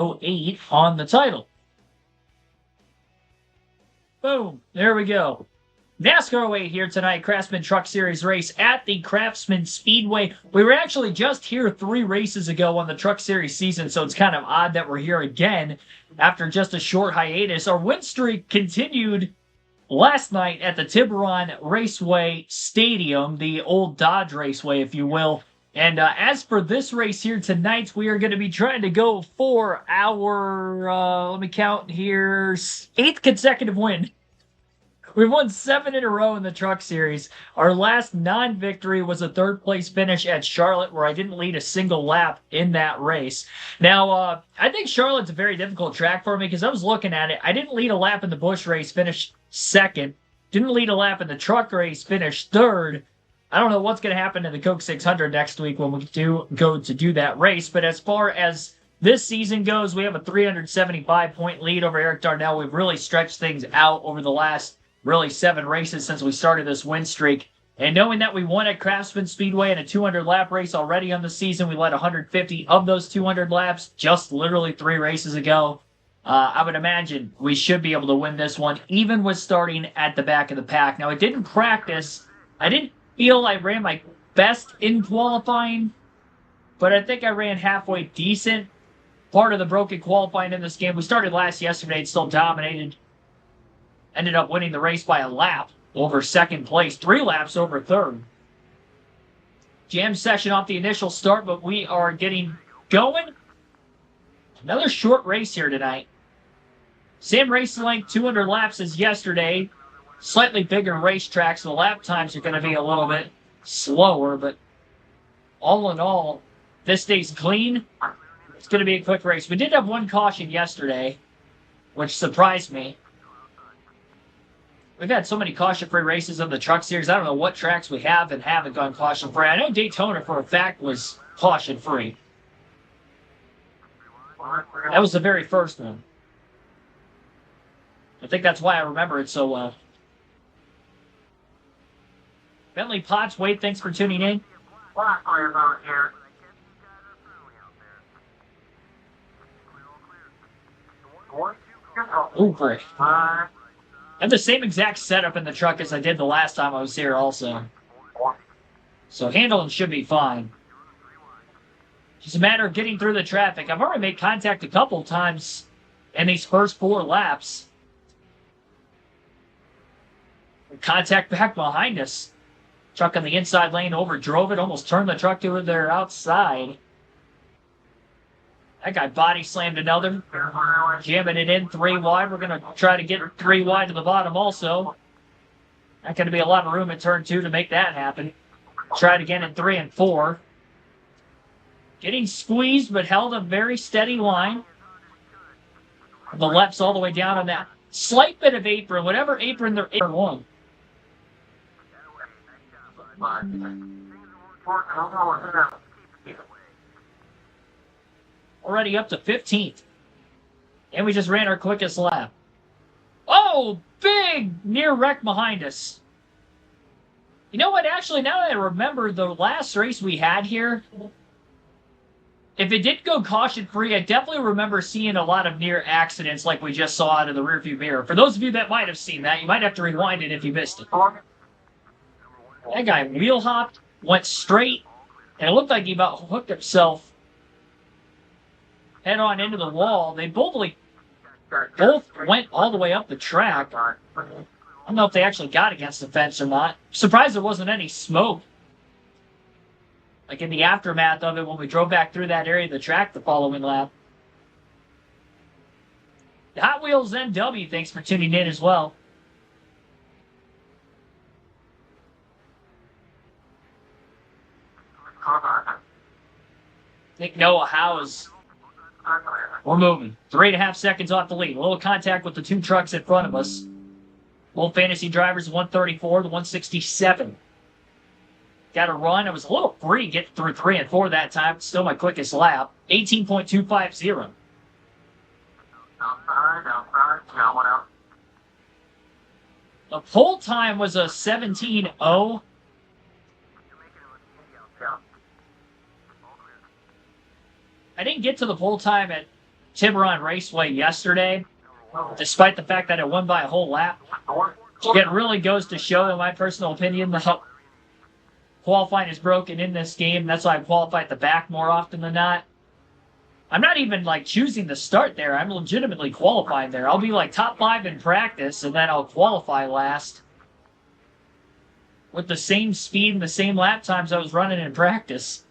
08 on the title. Boom. There we go. NASCAR 08 here tonight, Craftsman Truck Series race at the Craftsman Speedway. We were actually just here 3 races ago on the Truck Series season, so it's kind of odd that we're here again after just a short hiatus. Our win streak continued last night at the Tiburon Raceway Stadium, the old Dodge Raceway, if you will. And as for this race here tonight, we are going to be trying to go for our, let me count here, 8th consecutive win. We've won 7 in a row in the Truck Series. Our last non-victory was a 3rd-place finish at Charlotte, where I didn't lead a single lap in that race. Now, I think Charlotte's a very difficult track for me because I was looking at it. I didn't lead a lap in the Busch race, finished 2nd. Didn't lead a lap in the truck race, finished 3rd. I don't know what's going to happen in the Coke 600 next week when we do go to do that race, but as far as this season goes, we have a 375-point lead over Eric Darnell. We've really stretched things out over the last really 7 races since we started this win streak. And knowing that we won at Craftsman Speedway in a 200-lap race already on the season, we led 150 of those 200 laps just literally 3 races ago. I would imagine we should be able to win this one, even with starting at the back of the pack. Now, I didn't practice. I didn't feel I ran my best in qualifying, but I think I ran halfway decent. Part of the broken qualifying in this game. We started last yesterday and still dominated. Ended up winning the race by a lap over 2nd place. 3 laps over 3rd. Jam session off the initial start, but we are getting going. Another short race here tonight. Same race length, 200 laps as yesterday. Slightly bigger racetrack, so the lap times are going to be a little bit slower, but all in all, this stays clean. It's going to be a quick race. We did have 1 caution yesterday, which surprised me. We've had so many caution-free races in the Truck Series. I don't know what tracks we have and haven't gone caution-free. I know Daytona, for a fact, was caution-free. That was the very first one. I think that's why I remember it so well. Bentley Potts, Wade, thanks for tuning in. Ooh, boy. I have the same exact setup in the truck as I did the last time I was here also. So handling should be fine. Just a matter of getting through the traffic. I've already made contact a couple times in these first 4 laps. Contact back behind us. Truck on the inside lane overdrove it, almost turned the truck to their outside. That guy body slammed another. Jamming it in 3 wide. We're going to try to get 3 wide to the bottom also. Not going to be a lot of room in turn 2 to make that happen. Try it again in 3 and 4. Getting squeezed, but held a very steady line. The left's all the way down on that slight bit of apron, whatever apron they're apron on. Already up to 15th. And we just ran our quickest lap. Oh, big near wreck behind us. You know what? Actually, now that I remember the last race we had here, if it did go caution-free, I definitely remember seeing a lot of near accidents like we just saw out of the rearview mirror. For those of you that might have seen that, you might have to rewind it if you missed it. That guy wheel hopped, went straight, and it looked like he about hooked himself head on into the wall. They both went all the way up the track. I don't know if they actually got against the fence or not. Surprised there wasn't any smoke. Like in the aftermath of it when we drove back through that area of the track the following lap. Hot Wheels NW, thanks for tuning in as well. I think Noah Howes. We're moving. 3.5 seconds off the lead. A little contact with the 2 trucks in front of us. Both fantasy drivers, 134 to 167. Got a run. I was a little free getting through 3 and 4 that time. Still my quickest lap. 18.250. The pole time was a 17.0. I didn't get to the pole time at Tiburon Raceway yesterday, despite the fact that it won by a whole lap. It really goes to show, in my personal opinion, that qualifying is broken in this game. That's why I qualify at the back more often than not. I'm not even, like, choosing to start there. I'm legitimately qualifying there. I'll be, like, top 5 in practice, and then I'll qualify last with the same speed and the same lap times I was running in practice.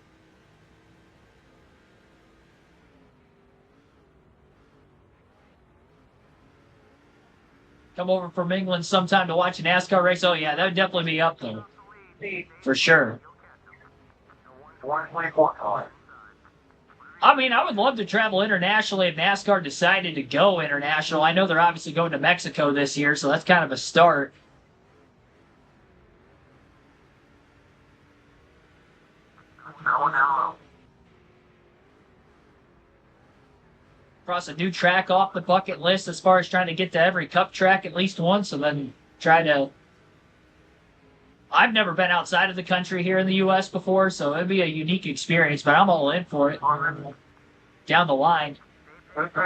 Come over from England sometime to watch a NASCAR race. Oh, yeah, that would definitely be up there. For sure. I mean, I would love to travel internationally if NASCAR decided to go international. I know they're obviously going to Mexico this year, so that's kind of a start. Cross a new track off the bucket list as far as trying to get to every Cup track at least once, and then try to... I've never been outside of the country here in the U.S. before, so it'd be a unique experience, but I'm all in for it. Down the line. Up to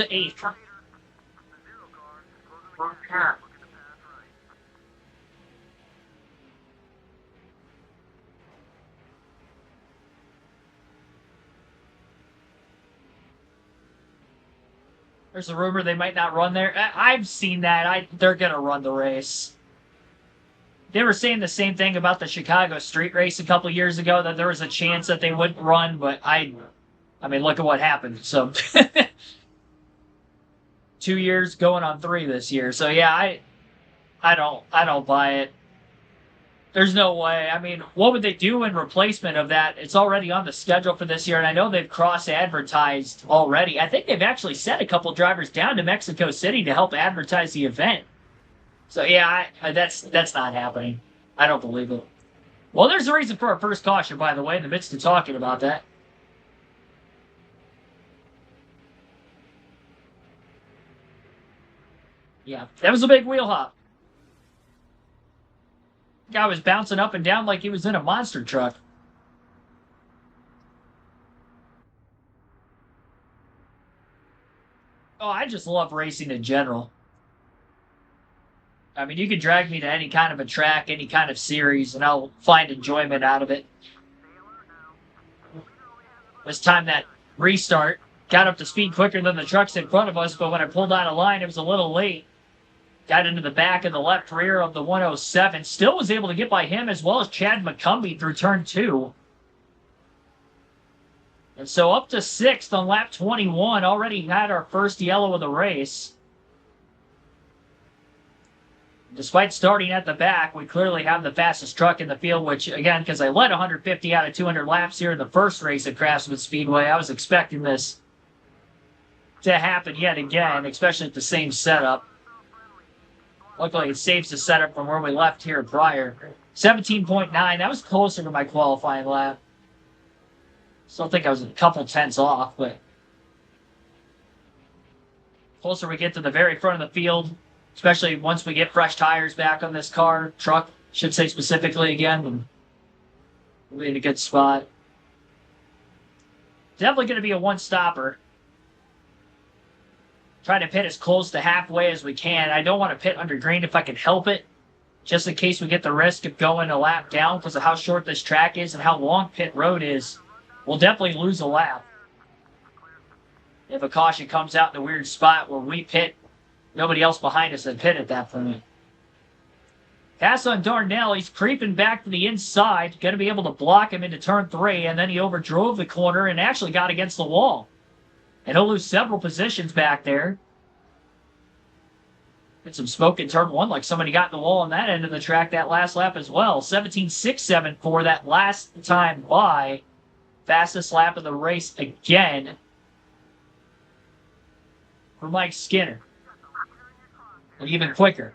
8th. There's a rumor they might not run there. I've seen that. They're going to run the race. They were saying the same thing about the Chicago street race a couple years ago, that there was a chance that they wouldn't run, but I mean, look at what happened. So 2 years going on 3 this year. So yeah, I don't buy it. There's no way. I mean, what would they do in replacement of that? It's already on the schedule for this year, and I know they've cross-advertised already. I think they've actually sent a couple drivers down to Mexico City to help advertise the event. So yeah, that's not happening. I don't believe it. Well, there's a reason for our first caution, by the way, in the midst of talking about that. Yeah, that was a big wheel hop. Guy was bouncing up and down like he was in a monster truck. Oh, I just love racing in general. I mean, you can drag me to any kind of a track, any kind of series, and I'll find enjoyment out of it. This time that restart got up to speed quicker than the trucks in front of us, but when I pulled out of line, it was a little late. Got into the back of the left rear of the 107. Still was able to get by him as well as Chad McCumbee through turn 2. And so up to 6th on lap 21. Already had our first yellow of the race. Despite starting at the back, we clearly have the fastest truck in the field, which, again, because I led 150 out of 200 laps here in the first race at Craftsman Speedway, I was expecting this to happen yet again, especially at the same setup. Luckily, it saves the setup from where we left here prior. 17.9. That was closer to my qualifying lap. Still think I was a couple tenths off, but closer we get to the very front of the field, especially once we get fresh tires back on this truck, should say specifically again, and we'll be in a good spot. Definitely going to be a one-stopper. Try to pit as close to halfway as we can. I don't want to pit under green if I can help it, just in case we get the risk of going a lap down because of how short this track is and how long pit road is. We'll definitely lose a lap if a caution comes out in a weird spot where we pit, nobody else behind us had pit at that point. Pass on Darnell. He's creeping back to the inside. Going to be able to block him into turn 3, and then he overdrove the corner and actually got against the wall. And he'll lose several positions back there. Get some smoke in turn 1 like somebody got in the wall on that end of the track that last lap as well. 17.674 that last time by. Fastest lap of the race again for Mike Skinner. And even quicker.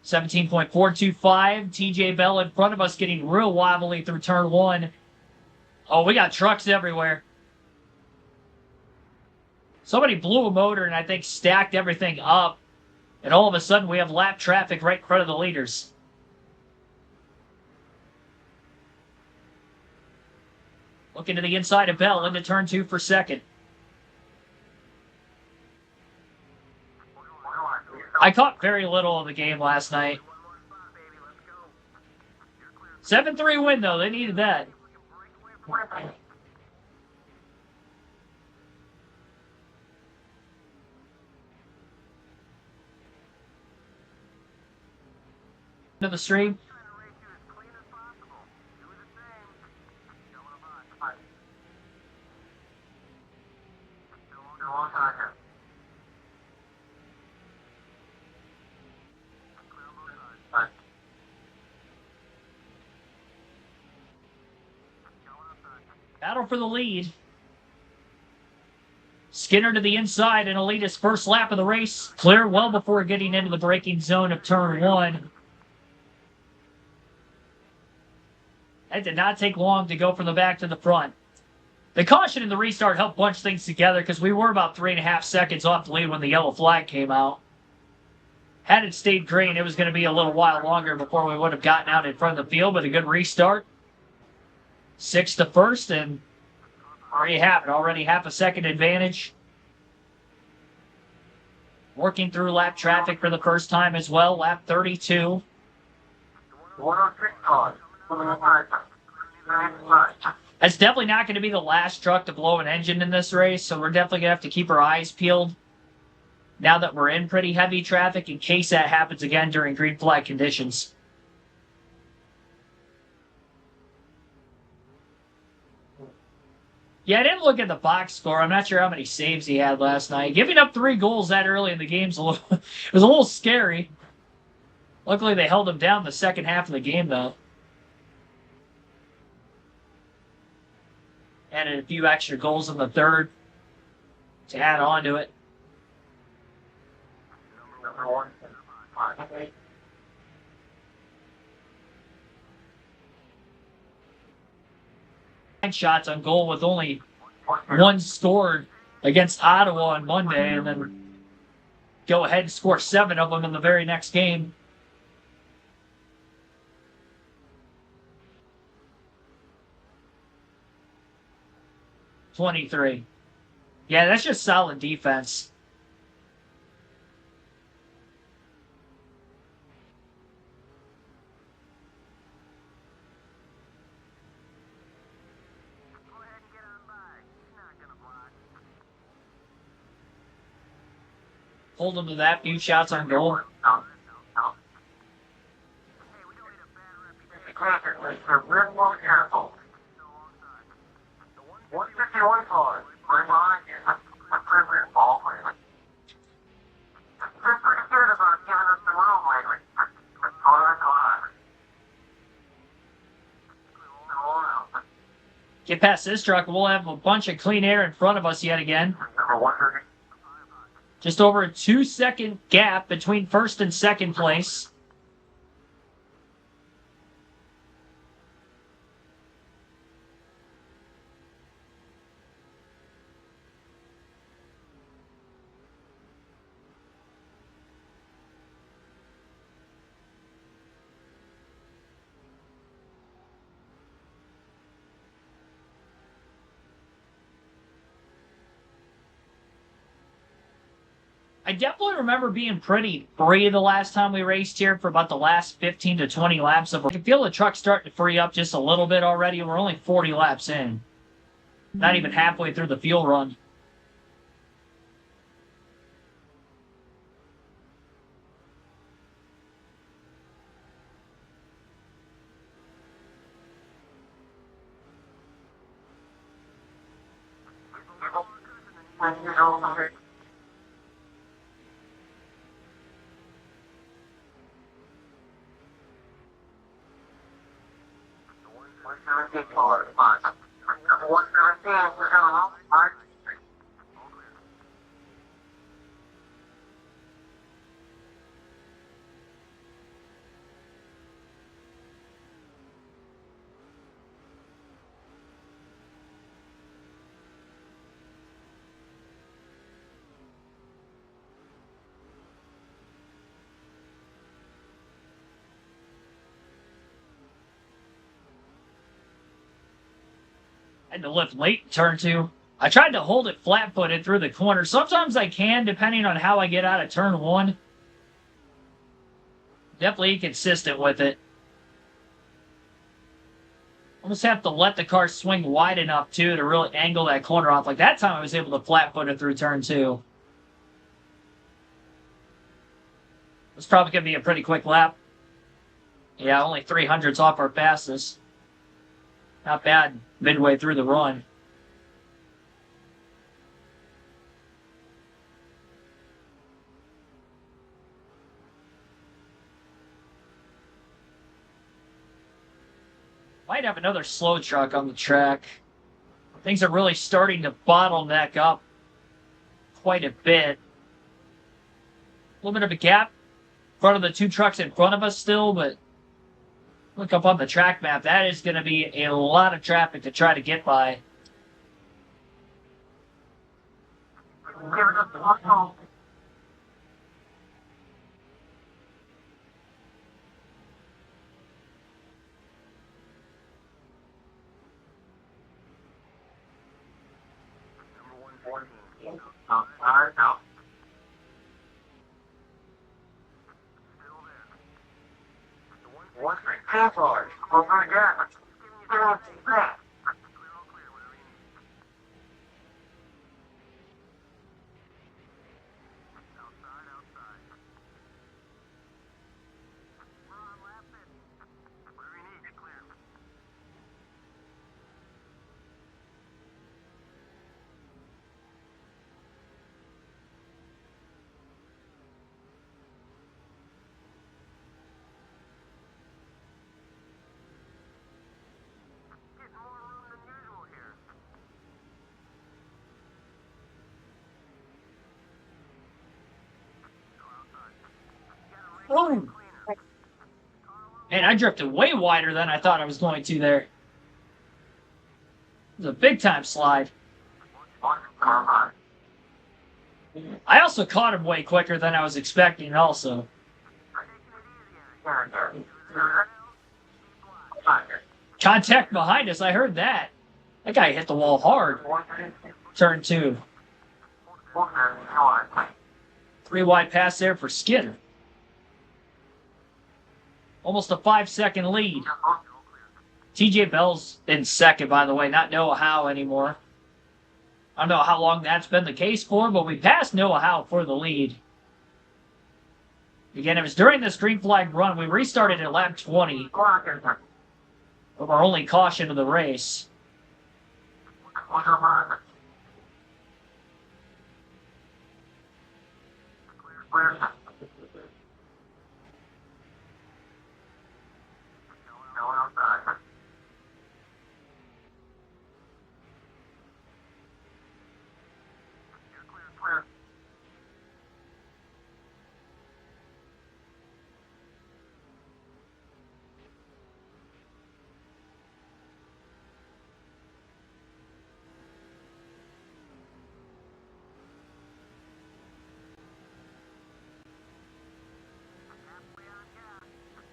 17.425. TJ Bell in front of us getting real wobbly through turn 1. Oh, we got trucks everywhere. Somebody blew a motor and I think stacked everything up. And all of a sudden we have lap traffic right in front of the leaders. Looking to the inside of Bell into turn 2 for second. I caught very little of the game last night. 7-3 win, though. They needed that. To the stream. Battle for the lead. Skinner to the inside and Alita's first lap of the race. Clear well before getting into the braking zone of turn 1. That did not take long to go from the back to the front. The caution in the restart helped bunch things together because we were about 3.5 seconds off the lead when the yellow flag came out. Had it stayed green, it was going to be a little while longer before we would have gotten out in front of the field, but a good restart. 6 to first, and there you have it. Already half a second advantage. Working through lap traffic for the first time as well. Lap 32. 106 cars. That's definitely not going to be the last truck to blow an engine in this race, so we're definitely going to have to keep our eyes peeled now that we're in pretty heavy traffic in case that happens again during green flag conditions. Yeah, I didn't look at the box score. I'm not sure how many saves he had last night. Giving up 3 goals that early in the game it was a little scary. Luckily, they held him down the second half of the game, though. Added a few extra goals in the third to add on to it. Shots on goal with only 1 scored against Ottawa on Monday, and then go ahead and score 7 of them in the very next game. .23. Yeah, that's just solid defense. Hold him to that. Few shots on goal. Get past this truck, and we'll have a bunch of clean air in front of us yet again. Just over a 2-second gap between first and second place. I definitely remember being pretty free the last time we raced here for about the last 15 to 20 laps. I can feel the truck starting to free up just a little bit already. We're only 40 laps in. Not even halfway through the fuel run. I had to lift late in turn 2. I tried to hold it flat-footed through the corner. Sometimes I can, depending on how I get out of turn 1. Definitely inconsistent with it. Almost have to let the car swing wide enough, too, to really angle that corner off. Like that time I was able to flat-foot it through turn 2. It's probably going to be a pretty quick lap. Yeah, only 300s off our fastest. Not bad midway through the run. Might have another slow truck on the track. Things are really starting to bottleneck up quite a bit. A little bit of a gap in front of the 2 trucks in front of us still, but look up on the track map. That is going to be a lot of traffic to try to get by. Oh. Man, I drifted way wider than I thought I was going to there. It was a big-time slide. I also caught him way quicker than I was expecting also. Contact behind us, I heard that. That guy hit the wall hard. Turn 2. 3 wide pass there for Skinner. Almost a 5-second lead. TJ Bell's in second, by the way, not Noah Howe anymore. I don't know how long that's been the case for, but we passed Noah Howe for the lead. Again, it was during this green flag run. We restarted at lap 20. Of our only caution of the race.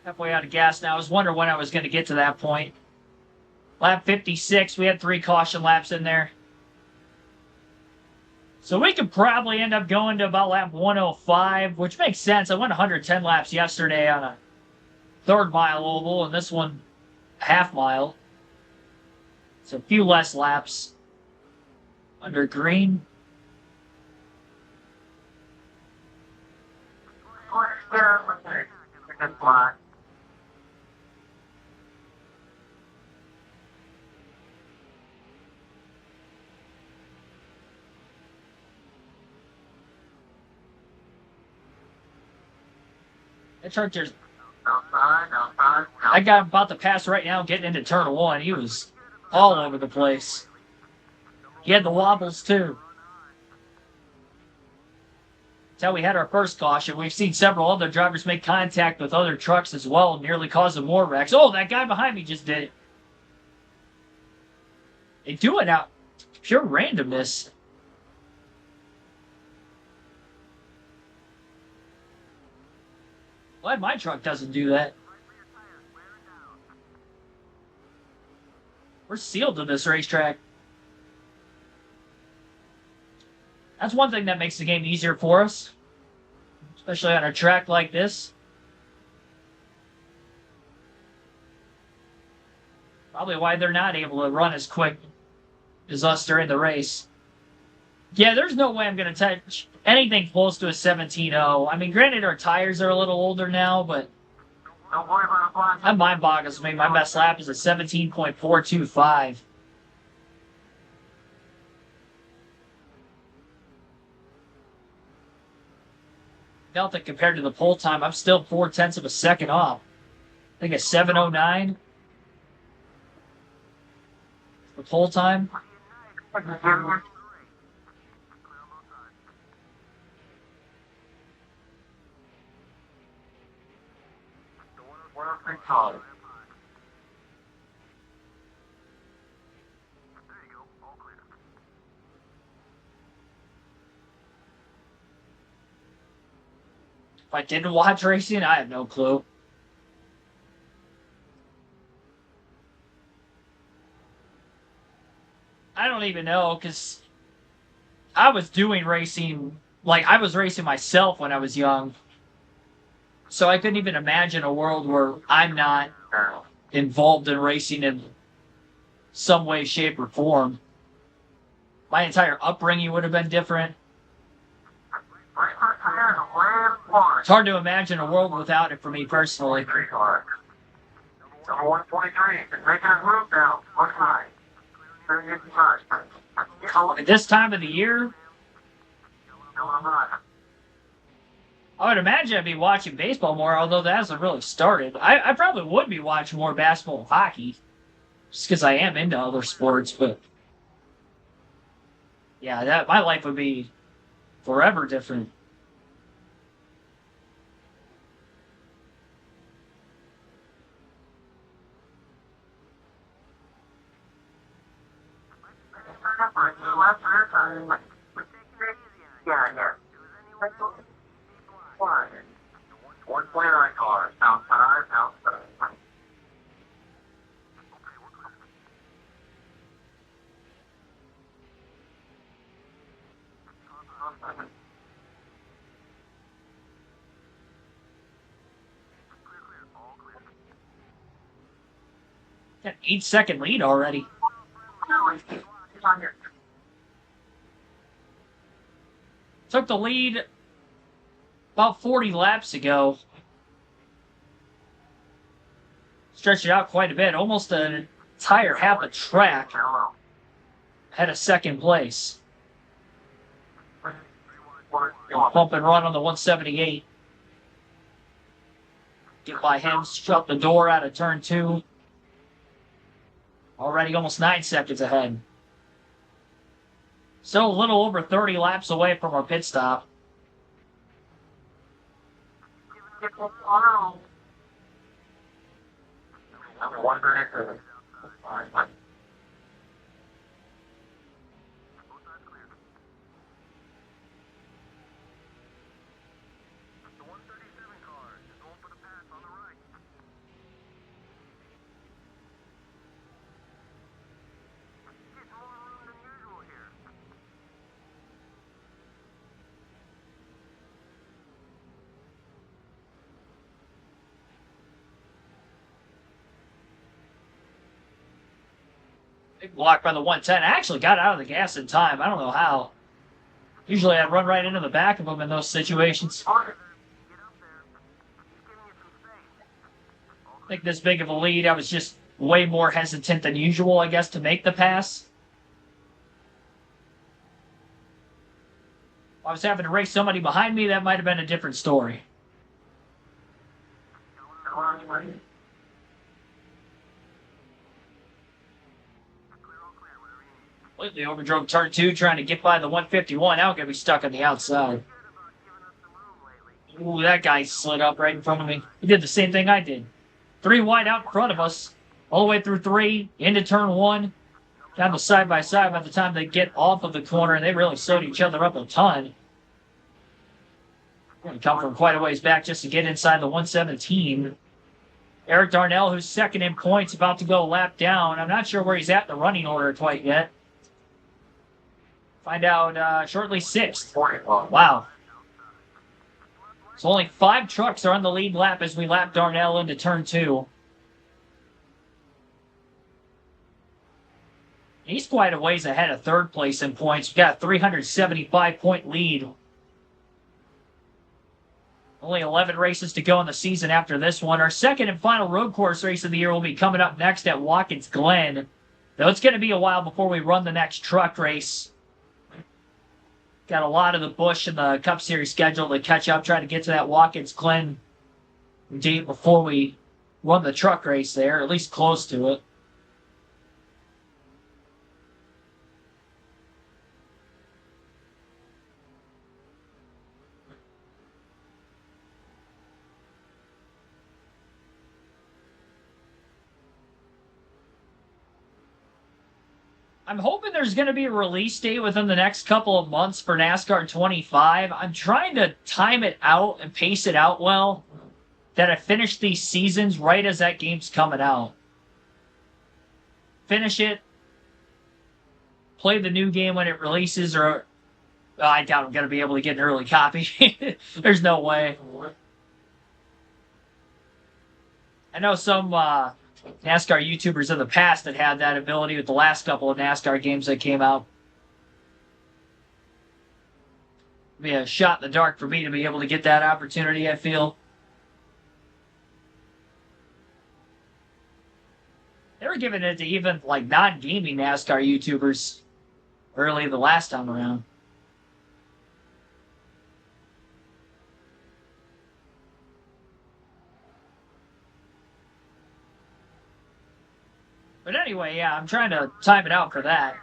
Halfway out of gas now. I was wondering when I was going to get to that point. Lap 56, we had 3 caution laps in there. So we could probably end up going to about lap 105, which makes sense. I went 110 laps yesterday on a 3rd mile oval, and this one half mile. So a few less laps under green. That truck just... I got about to pass right now getting into turn 1. He was all over the place. He had the wobbles, too. That's how we had our first caution. We've seen several other drivers make contact with other trucks as well, nearly causing more wrecks. Oh, that guy behind me just did it. They do it out. Pure randomness. Glad my truck doesn't do that. We're sealed to this racetrack. That's one thing that makes the game easier for us, especially on a track like this. Probably why they're not able to run as quick as us during the race. Yeah, there's no way I'm going to touch anything close to a 17.0. I mean, granted, our tires are a little older now, but that mind boggles me. My best lap is a 17.425. Felt that compared to the pole time, I'm still 0.4 of a second off. I think a 7:09. The pole time. If I didn't watch racing, I have no clue. I don't even know, because I was doing racing, like, I was racing myself when I was young. So I couldn't even imagine a world where I'm not involved in racing in some way, shape, or form. My entire upbringing would have been different. It's hard to imagine a world without it for me personally. Number 123, making a move now. Look high. At this time of the year, I would imagine I'd be watching baseball more, although that hasn't really started. I probably would be watching more basketball and hockey, just because I am into other sports, but yeah, my life would be forever different. Yeah. 129 cars, outside. Got an 8-second lead already. Took the lead about 40 laps ago. Stretched it out quite a bit, almost an entire half a track. Had a second place. Bump and run on the 178. Get by him, shut the door out of turn 2. Already almost 9 seconds ahead. Still a little over 30 laps away from our pit stop. Big block by the 110. I actually got out of the gas in time. I don't know how. Usually I'd run right into the back of them in those situations. I think this big of a lead, I was just way more hesitant than usual, I guess, to make the pass. If I was having to race somebody behind me, that might have been a different story. Completely overdrove turn 2, trying to get by the 151. Now I'm going to be stuck on the outside. Ooh, that guy slid up right in front of me. He did the same thing I did. 3 wide out in front of us. All the way through 3, into turn 1. Down to side by side by the time they get off of the corner, and they really slowed each other up a ton. We're going to come from quite a ways back just to get inside the 117. Eric Darnell, who's second in points, about to go a lap down. I'm not sure where he's at in the running order quite yet. Find out shortly 6th. 40. Wow. So only 5 trucks are on the lead lap as we lap Darnell into turn 2. He's quite a ways ahead of 3rd place in points. We've got a 375-point lead. Only 11 races to go in the season after this one. Our second and final road course race of the year will be coming up next at Watkins Glen. Though it's going to be a while before we run the next truck race. Got a lot of the Busch and the Cup Series schedule to catch up, try to get to that Watkins Glen date before we run the truck race there, at least close to it. I'm hoping there's going to be a release date within the next couple of months for NASCAR 25. I'm trying to time it out and pace it out well, that I finish these seasons right as that game's coming out. Finish it, play the new game when it releases, or I doubt I'm going to be able to get an early copy. There's no way. I know some NASCAR YouTubers in the past that had that ability with the last couple of NASCAR games that came out. It'd be a shot in the dark for me to be able to get that opportunity, I feel. They were giving it to even like non-gaming NASCAR YouTubers early the last time around. But anyway, yeah, I'm trying to time it out for that.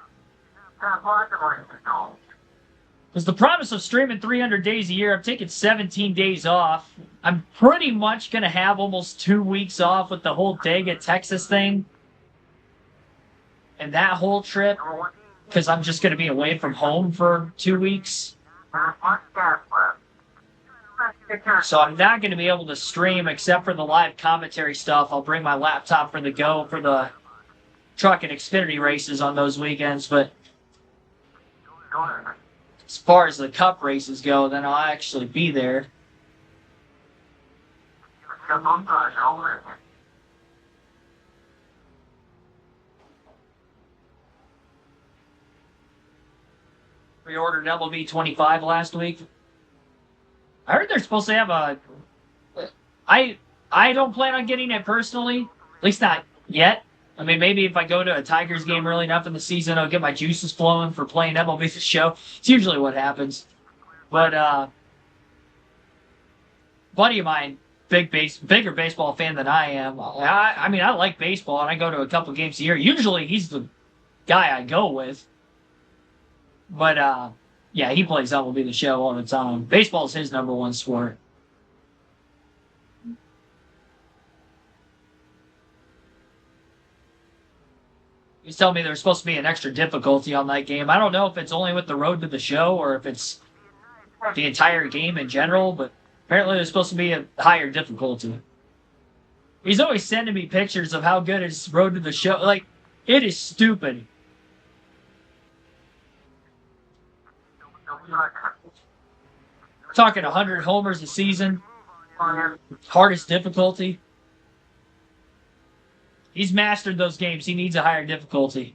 Because the promise of streaming 300 days a year, I'm taking 17 days off. I'm pretty much going to have almost 2 weeks off with the whole Dega, Texas thing. And that whole trip, because I'm just going to be away from home for 2 weeks. So I'm not going to be able to stream except for the live commentary stuff. I'll bring my laptop for the go for the truck and Xfinity races on those weekends, but as far as the Cup races go, then I'll actually be there. Pre-ordered MLB 25 last week. I heard they're supposed to have a... I don't plan on getting it personally, at least not yet. I mean, maybe if I go to a Tigers game early enough in the season, I'll get my juices flowing for playing MLB The Show. It's usually what happens. But, buddy of mine, bigger baseball fan than I am. I mean, I like baseball, and I go to a couple games a year. Usually, he's the guy I go with. But, yeah, he plays MLB The Show all the time. Baseball is his number one sport. He was telling me there's supposed to be an extra difficulty on that game. I don't know if it's only with the road to the show or if it's the entire game in general, but apparently there's supposed to be a higher difficulty. He's always sending me pictures of how good his road to the show. Like, it is stupid. Talking 100 homers a season. Hardest difficulty. He's mastered those games. He needs a higher difficulty.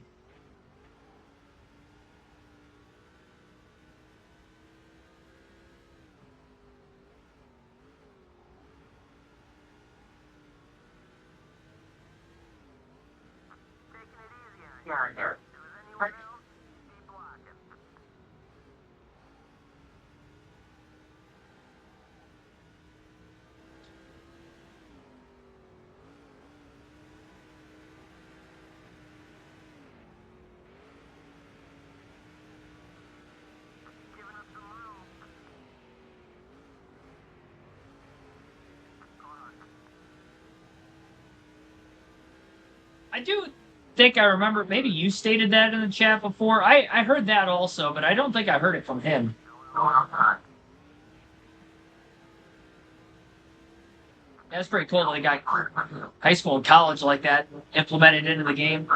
I do think I remember, maybe you stated that in the chat before. I heard that also, but I don't think I heard it from him. That's pretty cool that they got high school and college like that implemented into the game.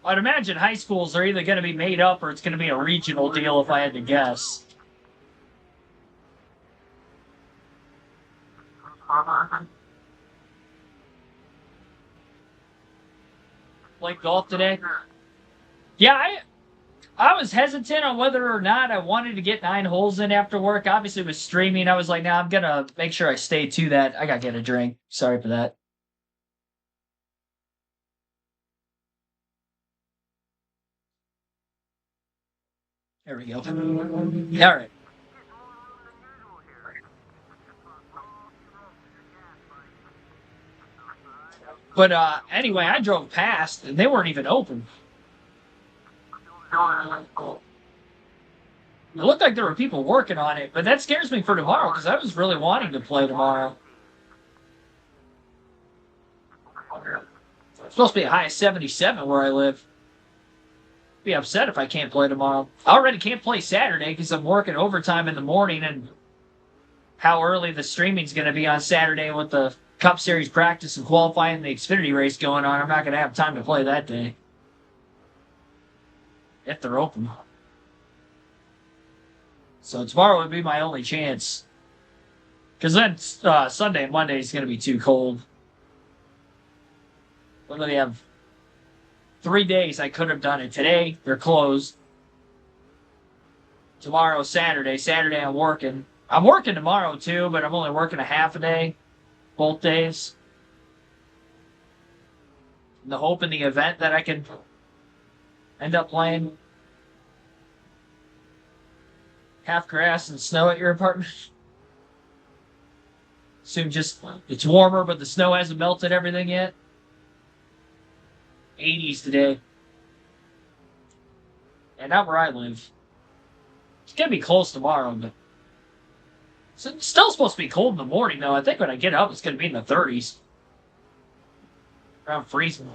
I'd imagine high schools are either going to be made up or it's going to be a regional deal if I had to guess. Like golf today? Yeah, I was hesitant on whether or not I wanted to get 9 holes in after work. Obviously, with streaming, I was like, nah, I'm going to make sure I stay to that. I got to get a drink. Sorry for that. There we go. All right. But anyway, I drove past, and they weren't even open. It looked like there were people working on it, but that scares me for tomorrow because I was really wanting to play tomorrow. It's supposed to be a high of 77 where I live. Be upset if I can't play tomorrow. I already can't play Saturday because I'm working overtime in the morning, and how early the streaming's going to be on Saturday with the Cup Series practice and qualifying the Xfinity race going on. I'm not going to have time to play that day. If they're open. So tomorrow would be my only chance. Because then Sunday and Monday is going to be too cold. Well, they have 3 days I could have done it. Today, they're closed. Tomorrow, Saturday. Saturday, I'm working. I'm working tomorrow, too, but I'm only working a half a day. Both days. In the hope in the event that I can end up playing half grass and snow at your apartment. Assume just it's warmer, but the snow hasn't melted everything yet. 80s today. And not where I live. It's going to be close tomorrow, but it's still supposed to be cold in the morning, though. I think when I get up, it's going to be in the 30s. Around freezing.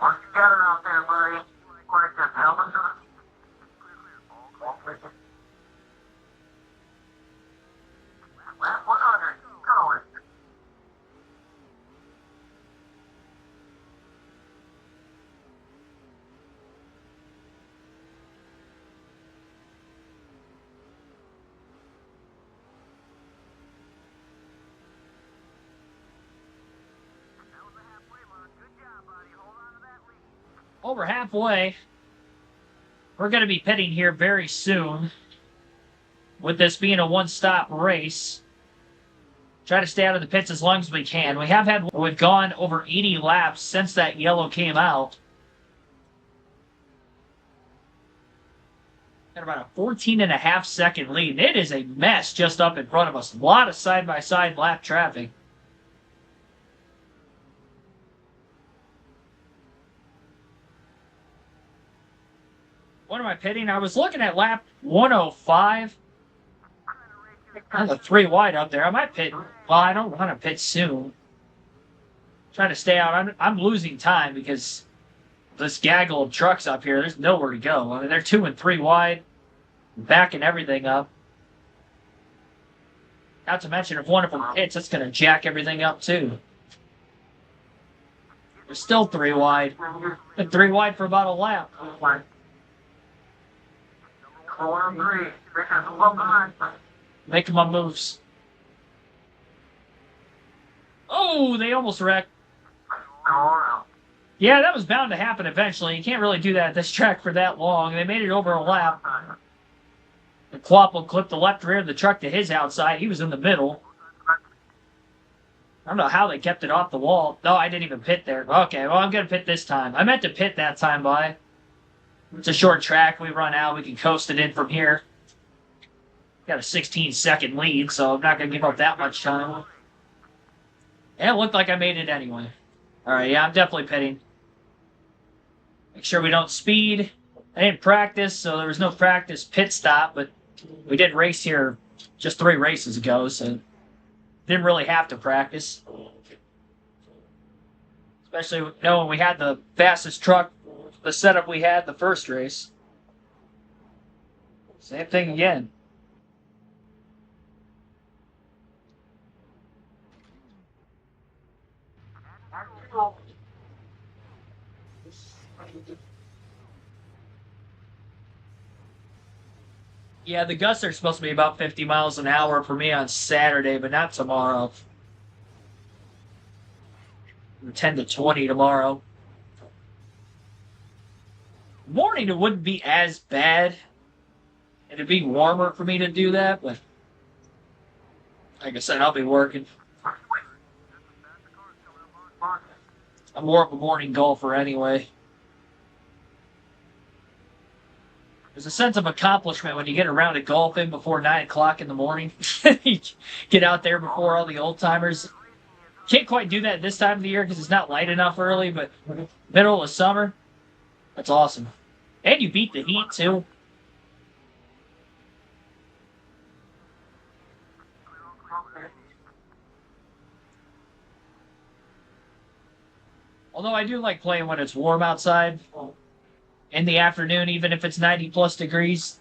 Work together out there, buddy. Work this helmet. What other? Go it. Over halfway. We're going to be pitting here very soon. With this being a one-stop race. Try to stay out of the pits as long as we can. We've gone over 80 laps since that yellow came out. Got about a 14.5-second lead. It is a mess just up in front of us. A lot of side-by-side lap traffic. What am I pitting? I was looking at lap 105. I'm the 3 wide up there. I might pit. Well, I don't want to pit soon. Trying to stay out. I'm losing time because this gaggle of trucks up here, there's nowhere to go. I mean, they're 2 and 3 wide. Backing everything up. Not to mention, if one of them hits, it's going to jack everything up, too. They're still 3 wide. Been 3 wide for about a lap. 4 and 3. Richard's a little behind. Making my moves. Oh, they almost wrecked. Yeah, that was bound to happen eventually. You can't really do that at this track for that long. They made it over a lap. The Quapple clipped the left rear of the truck to his outside. He was in the middle. I don't know how they kept it off the wall. No, I didn't even pit there. Okay, well, I'm going to pit this time. I meant to pit that time, by. It's a short track. We run out. We can coast it in from here. Got a 16-second lead, so I'm not going to give up that much time. And it looked like I made it anyway. All right, yeah, I'm definitely pitting. Make sure we don't speed. I didn't practice, so there was no practice pit stop, but we did race here just 3 races ago, so didn't really have to practice. Especially knowing we had the fastest truck, the setup we had the first race. Same thing again. Yeah, the gusts are supposed to be about 50 miles an hour for me on Saturday, but not tomorrow. 10 to 20 tomorrow. Morning, it wouldn't be as bad. It'd be warmer for me to do that, but like I said, I'll be working. I'm more of a morning golfer anyway. There's a sense of accomplishment when you get around to golfing before 9 o'clock in the morning. You get out there before all the old timers. Can't quite do that this time of the year because it's not light enough early, but middle of summer, that's awesome. And you beat the heat too. Although I do like playing when it's warm outside. In the afternoon, even if it's 90 plus degrees.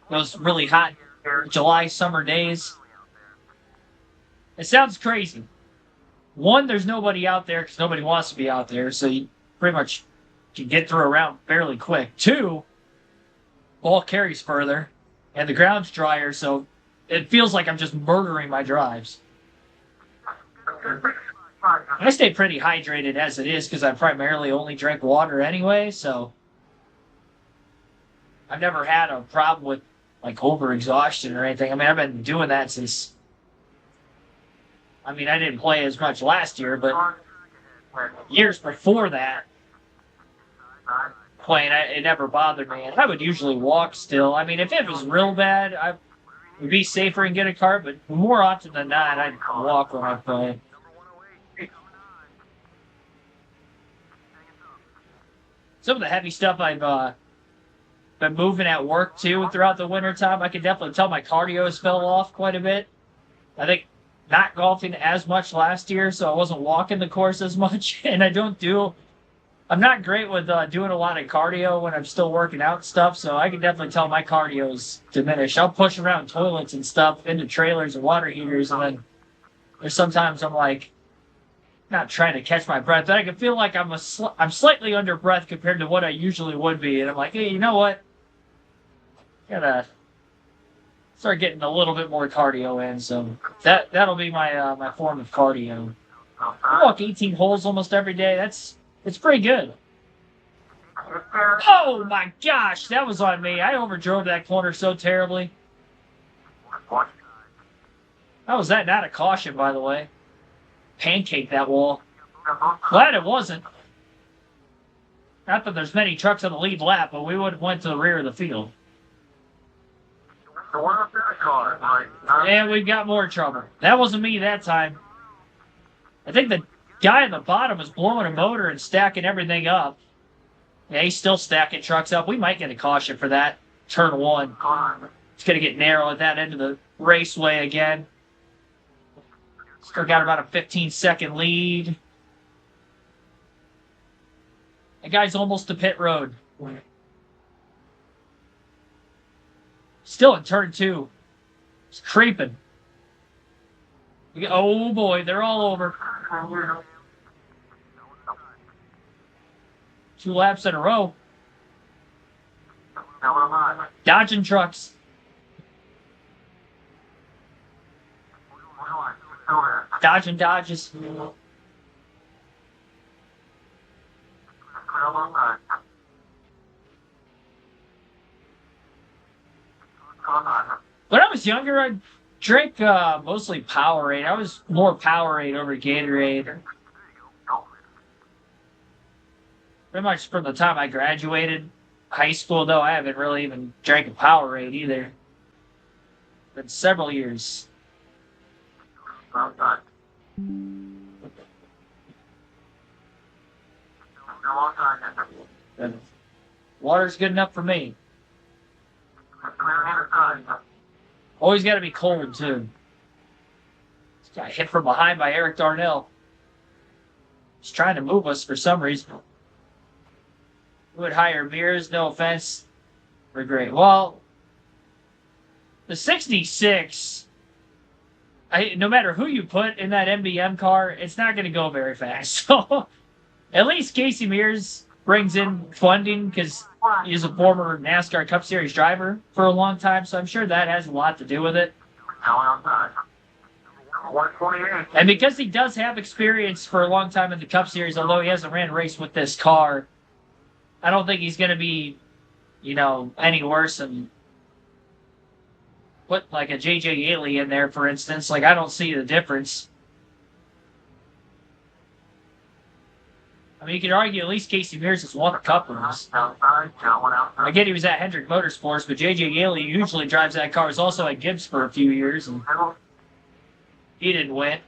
Those really hot July summer days. It sounds crazy. One, there's nobody out there because nobody wants to be out there, so you pretty much can get through a round fairly quick. Two, ball carries further, and the ground's drier, so it feels like I'm just murdering my drives. I stay pretty hydrated as it is because I primarily only drink water anyway, so I've never had a problem with like overexhaustion or anything. I mean, I've been doing that since. I mean, I didn't play as much last year, but years before that, playing, it never bothered me. And I would usually walk still. I mean, if it was real bad, I would be safer and get a cart, but more often than not, I'd walk when I play. Some of the heavy stuff I've been moving at work, too, throughout the wintertime, I can definitely tell my cardio has fell off quite a bit. I think not golfing as much last year, so I wasn't walking the course as much. And I'm not great with doing a lot of cardio when I'm still working out and stuff, so I can definitely tell my cardio's diminished. I'll push around toilets and stuff into trailers and water heaters, and then there's sometimes I'm like, not trying to catch my breath, but I can feel like I'm slightly under breath compared to what I usually would be, and I'm like, hey, you know what? Gotta start getting a little bit more cardio in, so that'll be my my form of cardio. I walk 18 holes almost every day. It's pretty good. Oh my gosh, that was on me. I overdrove that corner so terribly. How was that not a caution, by the way? Pancake that wall. Glad it wasn't. Not that there's many trucks on the lead lap, but we would have went to the rear of the field. And we've got more trouble. That wasn't me that time. I think the guy at the bottom was blowing a motor and stacking everything up. Yeah, he's still stacking trucks up. We might get a caution for that. Turn one. It's going to get narrow at that end of the raceway again. Still got about a 15-second lead. That guy's almost to pit road. Still in turn two. It's creeping. Oh boy, they're all over. 2 laps in a row. Dodging trucks. Dodging dodges. When I was younger, I drank mostly Powerade. I was more Powerade over Gatorade. Pretty much from the time I graduated high school, though, I haven't really even drank a Powerade either. Been several years. Water's good enough for me. Always got to be cold, too. Just got hit from behind by Eric Darnell. He's trying to move us for some reason. We would hire beers, no offense. We're great. Well, the 66, no matter who you put in that MBM car, it's not going to go very fast. So at least Casey Mears brings in funding because he's a former NASCAR Cup Series driver for a long time. So I'm sure that has a lot to do with it. 128. And because he does have experience for a long time in the Cup Series, although he hasn't ran a race with this car, I don't think he's going to be, any worse than put like a J.J. Yaley in there, for instance. Like, I don't see the difference. I mean, you could argue at least Casey Mears has won a Cup race. Again, he was at Hendrick Motorsports, but J.J. Yaley usually drives that car. He was also at Gibbs for a few years, and he didn't win.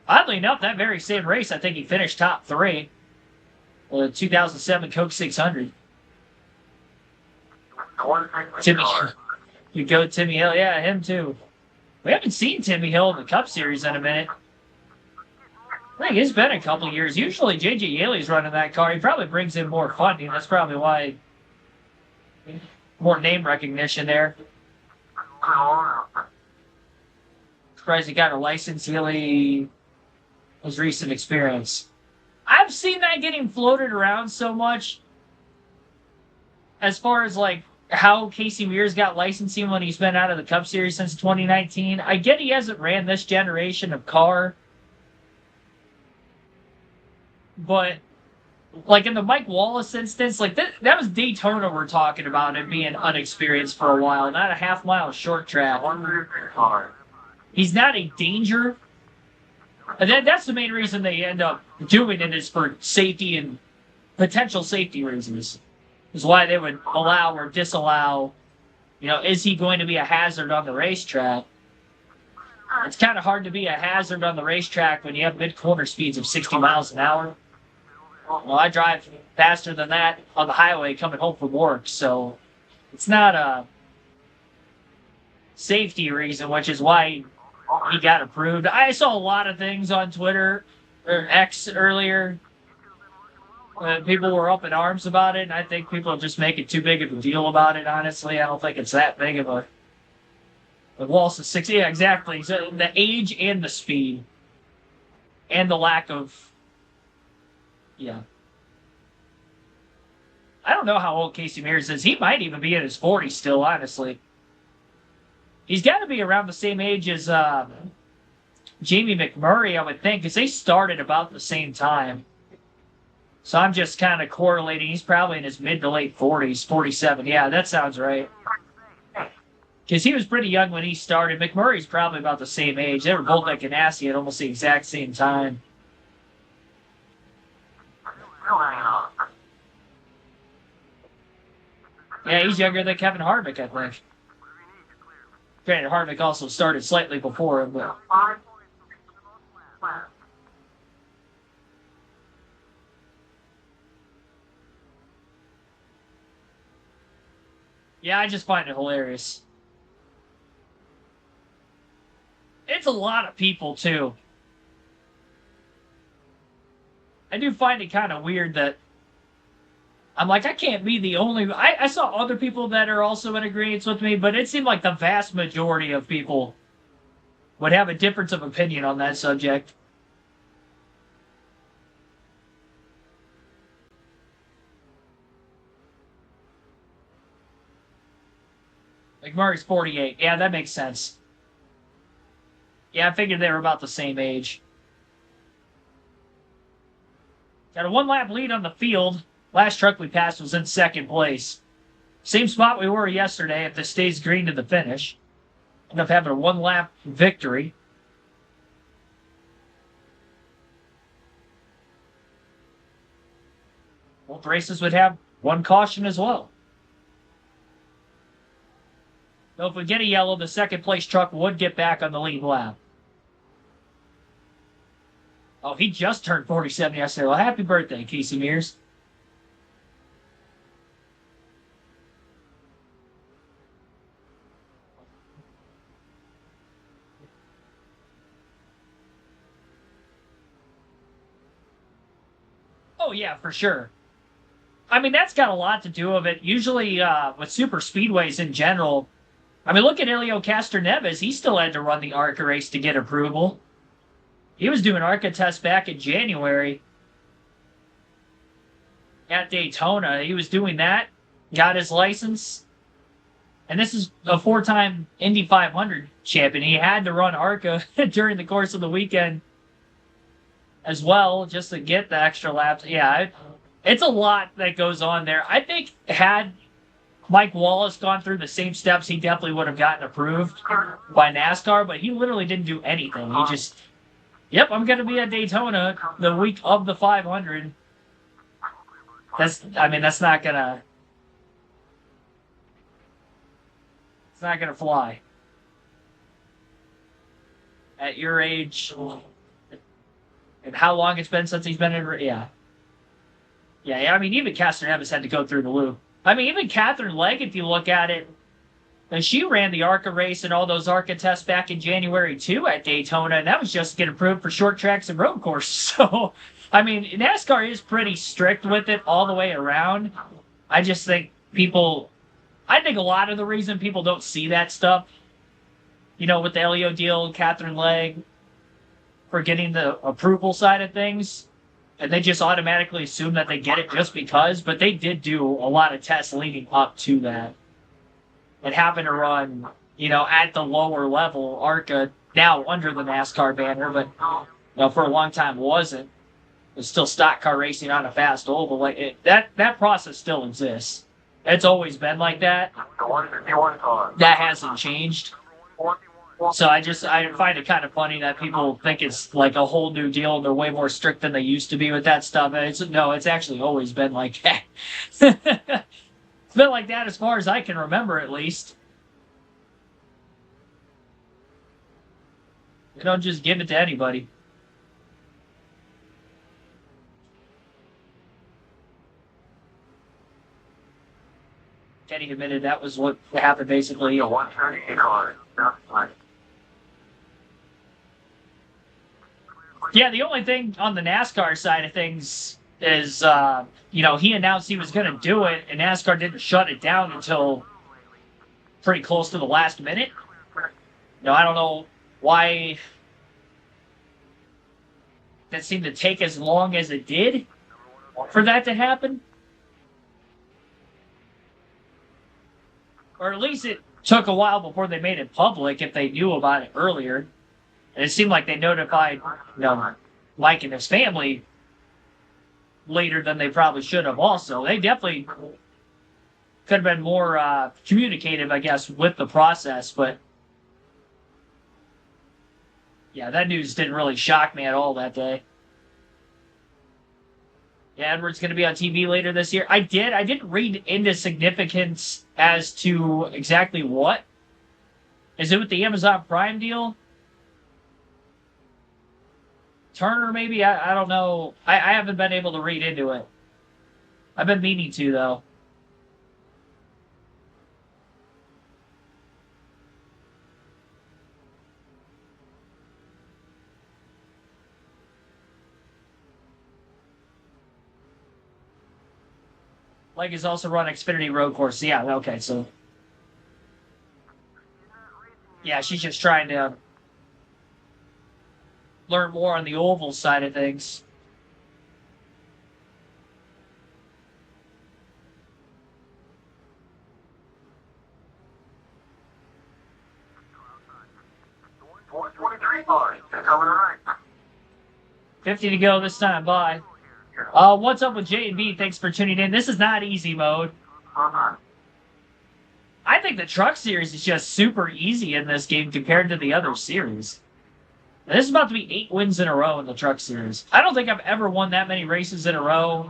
Oddly enough, that very same race, I think he finished top 3. The 2007 Coke 600. Timmy, you go Timmy Hill. Yeah, him too. We haven't seen Timmy Hill in the Cup Series in a minute. I think it's been a couple years. Usually J.J. Yaley's running that car. He probably brings in more funding. That's probably why more name recognition there. Surprised he got a license. Yaley was recent experience. I've seen that getting floated around so much as far as like how Casey Mears got licensing when he's been out of the Cup Series since 2019. I get he hasn't ran this generation of car, but like in the Mike Wallace instance, like that was Daytona we're talking about and being unexperienced for a while, not a half-mile short track. He's not a danger. And that's the main reason they end up doing it is for safety and potential safety reasons. Is why they would allow or disallow, is he going to be a hazard on the racetrack? It's kind of hard to be a hazard on the racetrack when you have mid-corner speeds of 60 miles an hour. Well, I drive faster than that on the highway coming home from work, so it's not a safety reason, which is why he got approved. I saw a lot of things on Twitter or X earlier. People were up in arms about it, and I think people are just making too big of a deal about it, honestly. I don't think it's that big of a... The Wallace is 60. Yeah, exactly. So the age and the speed. And the lack of... Yeah. I don't know how old Casey Mears is. He might even be in his 40s still, honestly. He's got to be around the same age as Jamie McMurray, I would think, because they started about the same time. So I'm just kind of correlating. He's probably in his mid to late 40s, 47. Yeah, that sounds right. Because he was pretty young when he started. McMurray's probably about the same age. They were both at Ganassi at almost the exact same time. Yeah, he's younger than Kevin Harvick, I think. Granted, Harvick also started slightly before him, but... Yeah, I just find it hilarious. It's a lot of people, too. I do find it kind of weird that I'm like, I can't be the only... I saw other people that are also in agreement with me, but it seemed like the vast majority of people would have a difference of opinion on that subject. McMurray's 48. Yeah, that makes sense. Yeah, I figured they were about the same age. Got a one-lap lead on the field. Last truck we passed was in second place. Same spot we were yesterday if this stays green to the finish. End up having a one-lap victory. Both races would have one caution as well. So if we get a yellow, the second place truck would get back on the lead lap. Oh, he just turned 47 yesterday. Well, happy birthday, Casey Mears. Oh, yeah, for sure. I mean, that's got a lot to do with it. Usually, with super speedways in general, I mean, look at Elio Castroneves. He still had to run the ARCA race to get approval. He was doing ARCA tests back in January at Daytona. He was doing that, got his license. And this is a 4-time Indy 500 champion. He had to run ARCA during the course of the weekend as well, just to get the extra laps. Yeah, it's a lot that goes on there. I think had Mike Wallace gone through the same steps, he definitely would have gotten approved by NASCAR, but he literally didn't do anything. He just, yep, I'm going to be at Daytona the week of the 500. That's not going to, it's not going to fly. At your age, and how long it's been since he's been in, yeah. I mean, even Castroneves had to go through the loop. I mean, even Catherine Legg, if you look at it, and she ran the ARCA race and all those ARCA tests back in January, too, at Daytona, and that was just to get approved for short tracks and road courses. So, I mean, NASCAR is pretty strict with it all the way around. I just think I think a lot of the reason people don't see that stuff, you know, with the Elio deal, Catherine Legg, for getting the approval side of things, and they just automatically assume that they get it just because, but they did do a lot of tests leading up to that. And happened to run, you know, at the lower level, ARCA, now under the NASCAR banner, but you know, for a long time wasn't. It was still stock car racing on a fast oval. Like that process still exists. It's always been like that. That hasn't changed. So I find it kind of funny that people think it's like a whole new deal and they're way more strict than they used to be with that stuff. And it's actually always been like that. It's been like that as far as I can remember, at least. You don't just give it to anybody. Kenny admitted that was what happened, basically. Yeah, the only thing on the NASCAR side of things is, you know, he announced he was going to do it, and NASCAR didn't shut it down until pretty close to the last minute. No, I don't know why that seemed to take as long as it did for that to happen. Or at least it took a while before they made it public if they knew about it earlier. And it seemed like they notified, you know, Mike and his family later than they probably should have also. They definitely could have been more communicative, I guess, with the process. But, yeah, that news didn't really shock me at all that day. Yeah, Edward's going to be on TV later this year. I didn't read into significance as to exactly what. Is it with the Amazon Prime deal? Turner, maybe? I don't know. I haven't been able to read into it. I've been meaning to, though. Like he's also run Xfinity Road Course. Yeah, okay, so. Yeah, she's just trying to learn more on the oval side of things. Right. 50 to go this time. Bye. What's up with J and B? Thanks for tuning in. This is not easy mode. I think the Truck Series is just super easy in this game compared to the other series. This is about to be 8 wins in a row in the Truck Series. I don't think I've ever won that many races in a row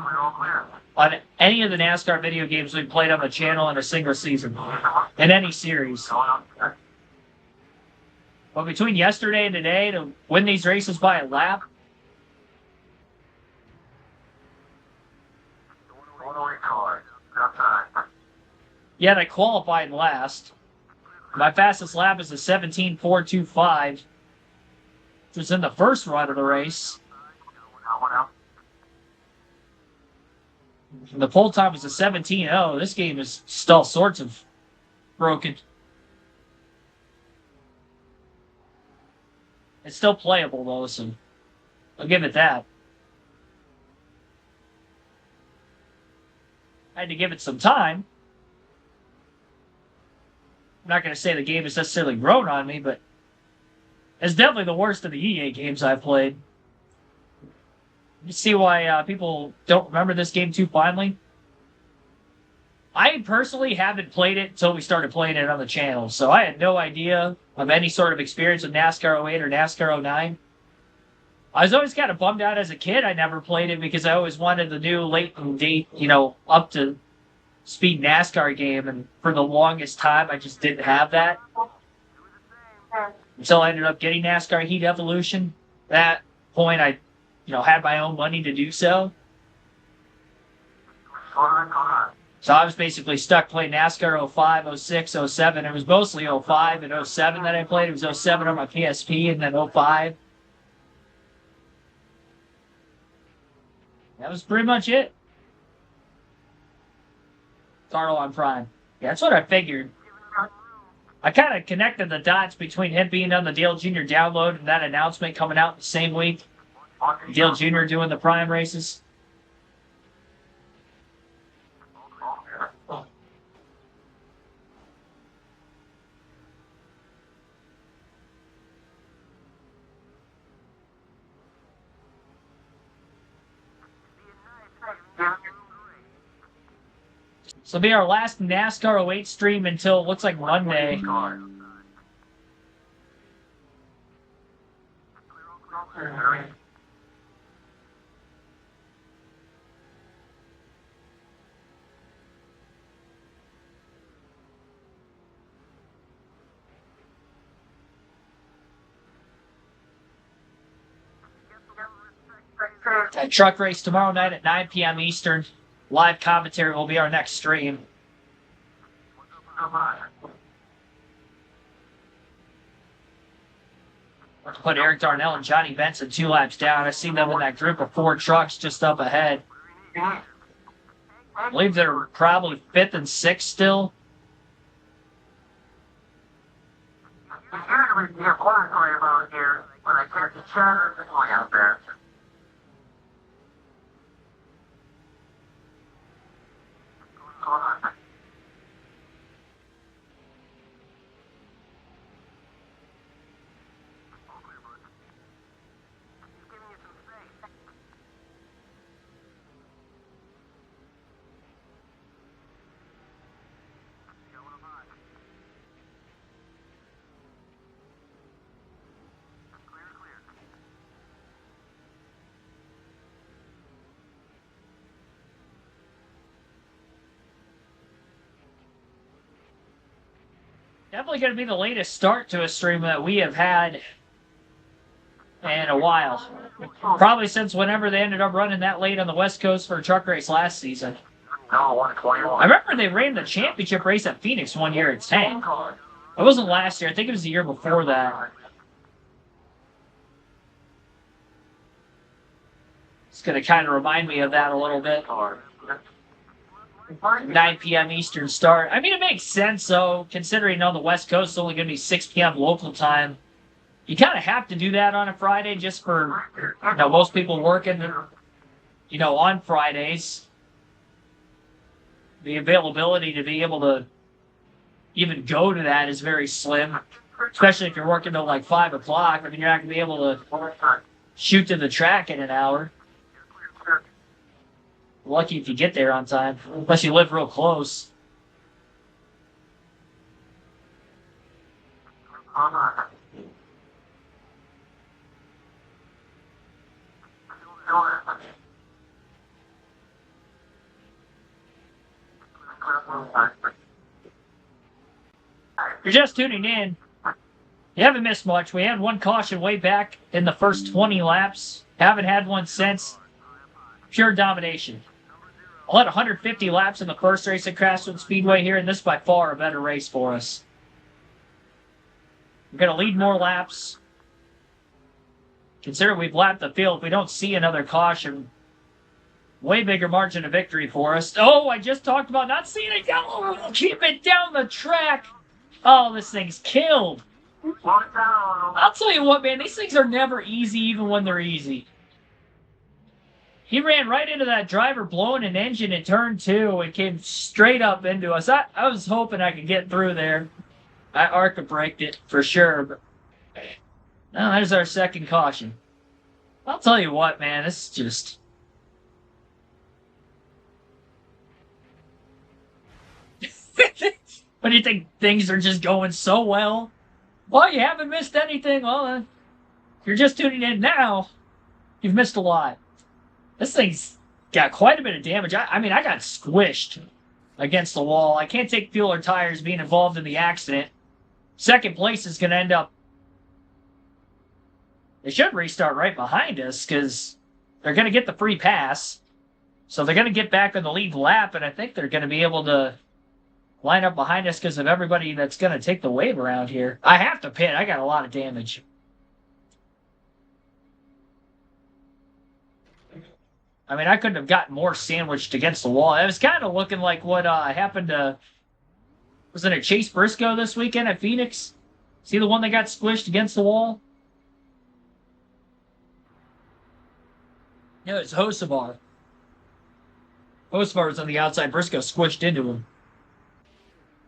on any of the NASCAR video games we've played on the channel in a single season. In any series. But between yesterday and today, to win these races by a lap, yet I qualified last. My fastest lap is a 17.425. Which was in the first run of the race. And the pole time was a 17.0. This game is still all sorts of broken. It's still playable, though, so I'll give it that. I had to give it some time. I'm not going to say the game has necessarily grown on me, but it's definitely the worst of the EA games I've played. You see why people don't remember this game too fondly? I personally haven't played it until we started playing it on the channel, so I had no idea of any sort of experience with NASCAR 08 or NASCAR 09. I was always kind of bummed out as a kid I never played it because I always wanted the new late date, up to speed NASCAR game, and for the longest time I just didn't have that. Until I ended up getting NASCAR Heat Evolution. At that point I, had my own money to do so. So I was basically stuck playing NASCAR 05, 06, 07. It was mostly 05 and 07 that I played. It was 07 on my PSP and then 05. That was pretty much it. Carl on Prime. Yeah, that's what I figured. I kind of connected the dots between him being on the Dale Jr. download and that announcement coming out the same week. Dale Jr. doing the Prime races. This will be our last NASCAR 08 stream until, looks like Monday. That truck race tomorrow night at 9 p.m. Eastern. Live commentary will be our next stream. Let's put Eric Darnell and Johnny Benson 2 laps down. I see them in that group of 4 trucks just up ahead. I believe they're probably 5th and 6th still. Usually be a qualifier about here when I catch the chatter and going out there. Definitely going to be the latest start to a stream that we have had in a while. Probably since whenever they ended up running that late on the West Coast for a truck race last season. I remember they ran the championship race at Phoenix one year at 10. It wasn't last year. I think it was the year before that. It's going to kind of remind me of that a little bit. 9 p.m. Eastern start. I mean, it makes sense, though, considering on the West Coast it's only going to be 6 p.m. local time. You kind of have to do that on a Friday just for, most people working, on Fridays. The availability to be able to even go to that is very slim, especially if you're working till like 5 o'clock. I mean, you're not going to be able to shoot to the track in an hour. Lucky if you get there on time, unless you live real close. If you're just tuning in, you haven't missed much. We had one caution way back in the first 20 laps. Haven't had one since. Pure domination. I'll let 150 laps in the first race at Craftsman Speedway here, and this is by far a better race for us. We're going to lead more laps. Consider we've lapped the field. If we don't see another caution, way bigger margin of victory for us. Oh, I just talked about not seeing a yellow. We'll keep it down the track. Oh, this thing's killed. Slow it down. I'll tell you what, man, these things are never easy even when they're easy. He ran right into that driver blowing an engine in turn 2 and came straight up into us. I was hoping I could get through there. I arca braked it for sure, but no, there's our second caution. I'll tell you what, man, this is just... What do you think? Things are just going so well? Well, you haven't missed anything. Well, if you're just tuning in now, you've missed a lot. This thing's got quite a bit of damage. I mean, I got squished against the wall. I can't take fuel or tires being involved in the accident. Second place is going to end up... They should restart right behind us because they're going to get the free pass. So they're going to get back on the lead lap, and I think they're going to be able to line up behind us because of everybody that's going to take the wave around here. I have to pit. I got a lot of damage. I mean, I couldn't have gotten more sandwiched against the wall. It was kind of looking like what happened to... Wasn't it Chase Briscoe this weekend at Phoenix? See the one that got squished against the wall? No, it's Hocevar. Hocevar was on the outside. Briscoe squished into him.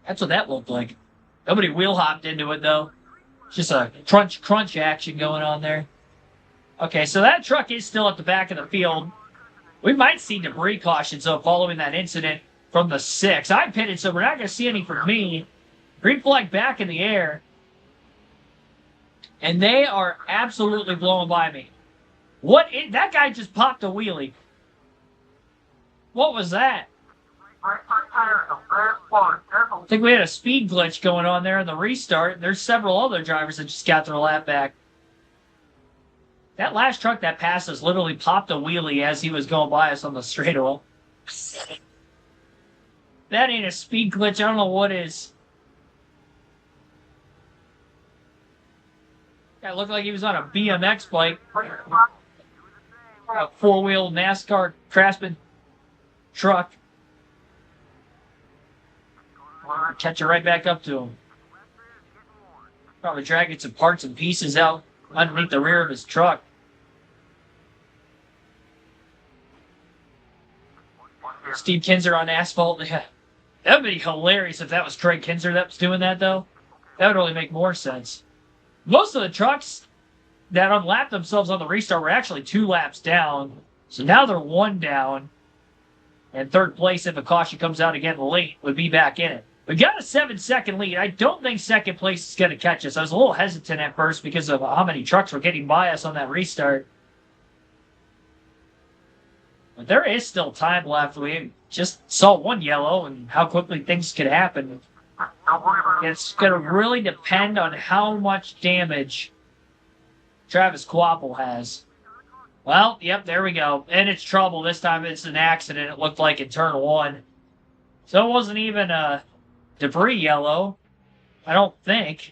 That's what that looked like. Nobody wheel hopped into it, though. It's just a crunch action going on there. Okay, so that truck is still at the back of the field. We might see debris cautions, though, following that incident from the 6. I pitted, so we're not going to see any from me. Green flag back in the air. And they are absolutely blowing by me. That guy just popped a wheelie. What was that? Right front tire, the red spot. Careful. I think we had a speed glitch going on there in the restart. There's several other drivers that just got their lap back. That last truck that passed us literally popped a wheelie as he was going by us on the straightaway. That ain't a speed glitch. I don't know what is. That looked like he was on a BMX bike. A four-wheel NASCAR Craftsman truck. Catch it right back up to him. Probably dragging some parts and pieces out underneath the rear of his truck. Steve Kinzer on asphalt. Yeah. That would be hilarious if that was Craig Kinzer that was doing that, though. That would only make more sense. Most of the trucks that unlapped themselves on the restart were actually 2 laps down. So now they're 1 down. And third place, if a caution comes out again late, would be back in it. We got a 7-second lead. I don't think second place is going to catch us. I was a little hesitant at first because of how many trucks were getting by us on that restart. But there is still time left. We just saw 1 yellow and how quickly things could happen. It's going to really depend on how much damage Travis Quapple has. Well, yep, there we go. And it's trouble. This time it's an accident, it looked like in turn 1. So it wasn't even a debris yellow, I don't think.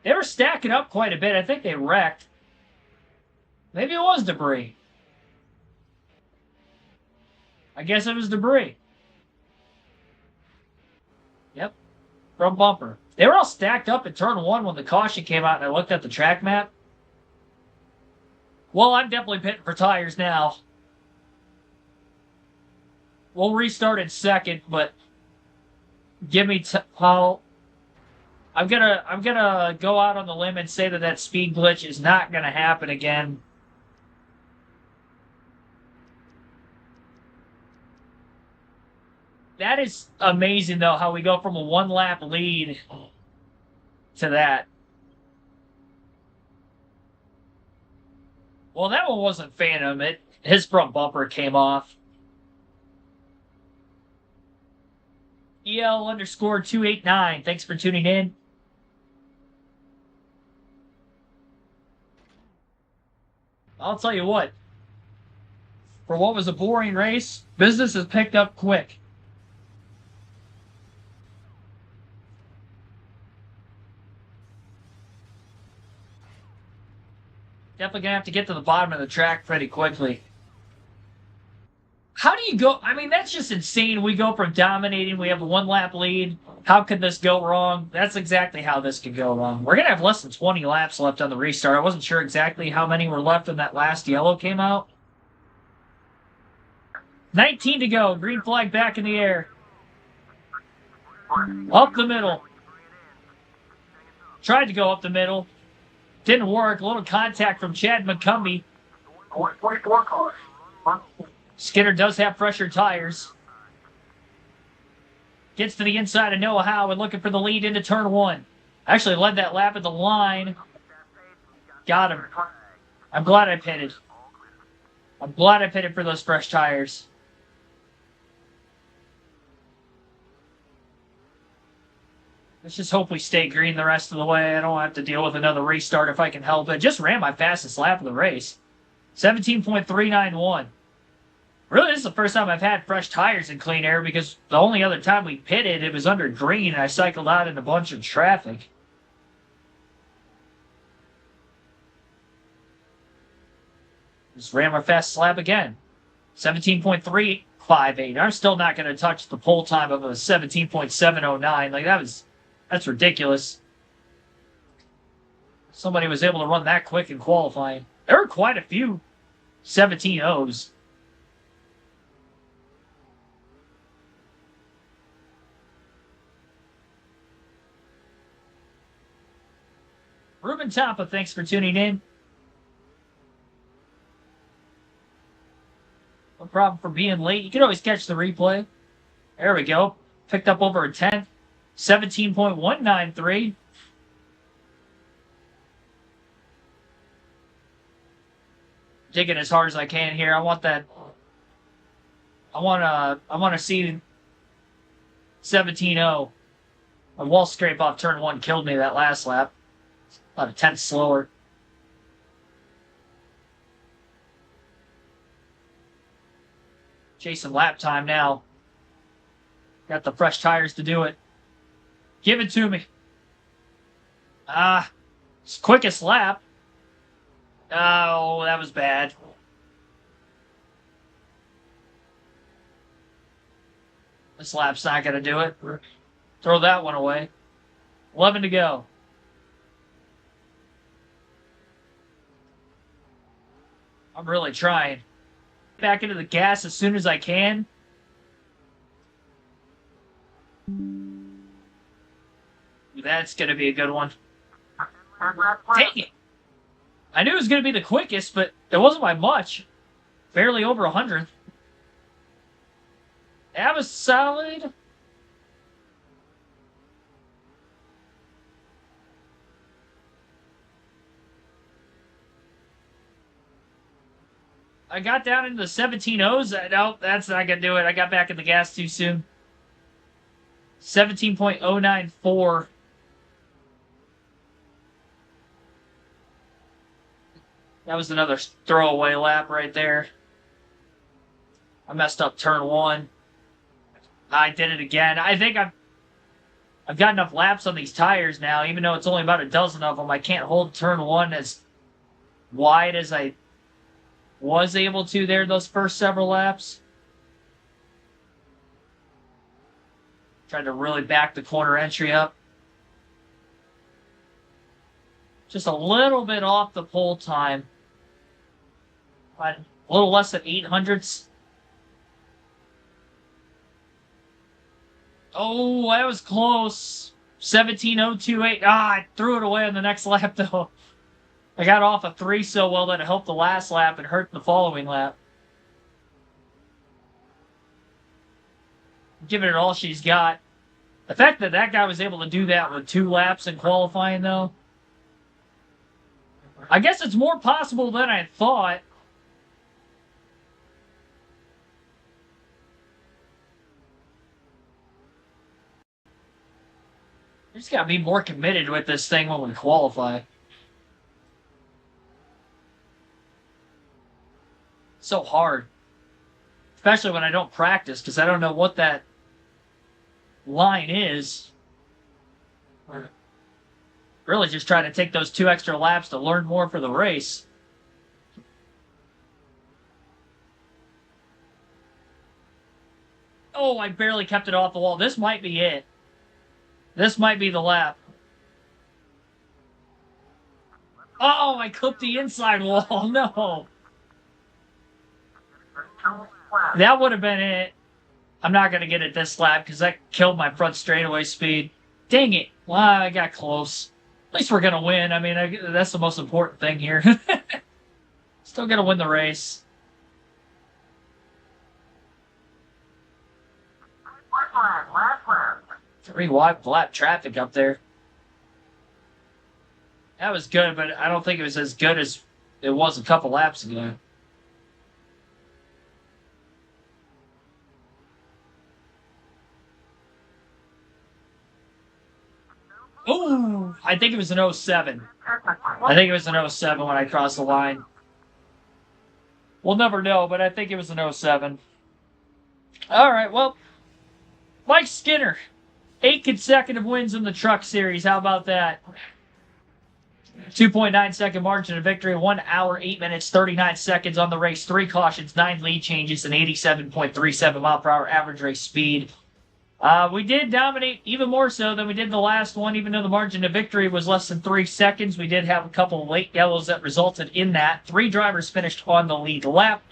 They were stacking up quite a bit. I think they wrecked. Maybe it was debris. I guess it was debris. Yep. Front bumper. They were all stacked up in turn 1 when the caution came out and I looked at the track map. Well, I'm definitely pitting for tires now. We'll restart in second, but give me Paul. I'm gonna go out on the limb and say that speed glitch is not gonna happen again. That is amazing, though, how we go from a 1-lap lead to that. Well, that one wasn't Phantom. His front bumper came off. EL_289. Thanks for tuning in. I'll tell you what. For what was a boring race, business has picked up quick. Definitely going to have to get to the bottom of the track pretty quickly. How do you go? I mean, that's just insane. We go from dominating, we have a 1-lap lead. How could this go wrong? That's exactly how this could go wrong. We're going to have less than 20 laps left on the restart. I wasn't sure exactly how many were left when that last yellow came out. 19 to go. Green flag back in the air. Up the middle. Tried to go up the middle. Didn't work. A little contact from Chad McCumbee. 44 cars. Skinner does have fresher tires. Gets to the inside of Noah Howe and looking for the lead into turn 1. Actually led that lap at the line. Got him. I'm glad I pitted. I'm glad I pitted for those fresh tires. Let's just hope we stay green the rest of the way. I don't have to deal with another restart if I can help it. Just ran my fastest lap of the race. 17.391. Really, this is the first time I've had fresh tires in clean air because the only other time we pitted, it was under green and I cycled out in a bunch of traffic. Just ran my fastest lap again. 17.358. I'm still not going to touch the pole time of a 17.709. Like, that's ridiculous. Somebody was able to run that quick in qualifying. There were quite a few 17.0s. Ruben Tampa, thanks for tuning in. No problem for being late. You can always catch the replay. There we go. Picked up over a 10th. 17.193. Digging as hard as I can here. I want that. I want to see 17.0. A wall scrape off turn 1 killed me that last lap. About a tenth slower. Chasing lap time now. Got the fresh tires to do it. Give it to me. Quickest lap. Oh, that was bad. This lap's not going to do it. Throw that one away. 11 to go. I'm really trying. Back into the gas as soon as I can. That's going to be a good one. Dang it. I knew it was going to be the quickest, but it wasn't by much. Barely over 100th. That was solid. I got down into the 17.0s. No, that's not going to do it. I got back in the gas too soon. 17.094. That was another throwaway lap right there. I messed up turn 1. I did it again. I think I've got enough laps on these tires now, even though it's only about a dozen of them. I can't hold turn 1 as wide as I was able to there those first several laps. Tried to really back the corner entry up. Just a little bit off the pole time. A little less than 800ths. Oh, that was close. 17.028. I threw it away on the next lap, though. I got off a 3 so well that it helped the last lap and hurt the following lap. Giving it all she's got. The fact that that guy was able to do that with 2 laps in qualifying, though, I guess it's more possible than I thought. I just gotta be more committed with this thing when we qualify. So hard. Especially when I don't practice, because I don't know what that line is. Really just trying to take those 2 extra laps to learn more for the race. Oh, I barely kept it off the wall. This might be it. This might be the lap. Oh, I clipped the inside wall. No. That would have been it. I'm not going to get it this lap because that killed my front straightaway speed. Dang it. Well, I got close. At least we're going to win. I mean, that's the most important thing here. Still going to win the race. Three wide lap traffic up there. That was good, but I don't think it was as good as it was a couple laps ago. Oh, I think it was an 07. I think it was an 07 when I crossed the line. We'll never know, but I think it was an 07. All right, well, Mike Skinner, 8 consecutive wins in the Truck Series. How about that? 2.9-second margin of victory, 1 hour, 8 minutes, 39 seconds on the race, 3 cautions, 9 lead changes, and 87.37 mile per hour average race speed. We did dominate even more so than we did the last one, even though the margin of victory was less than 3 seconds. We did have a couple of late yellows that resulted in that. 3 drivers finished on the lead lap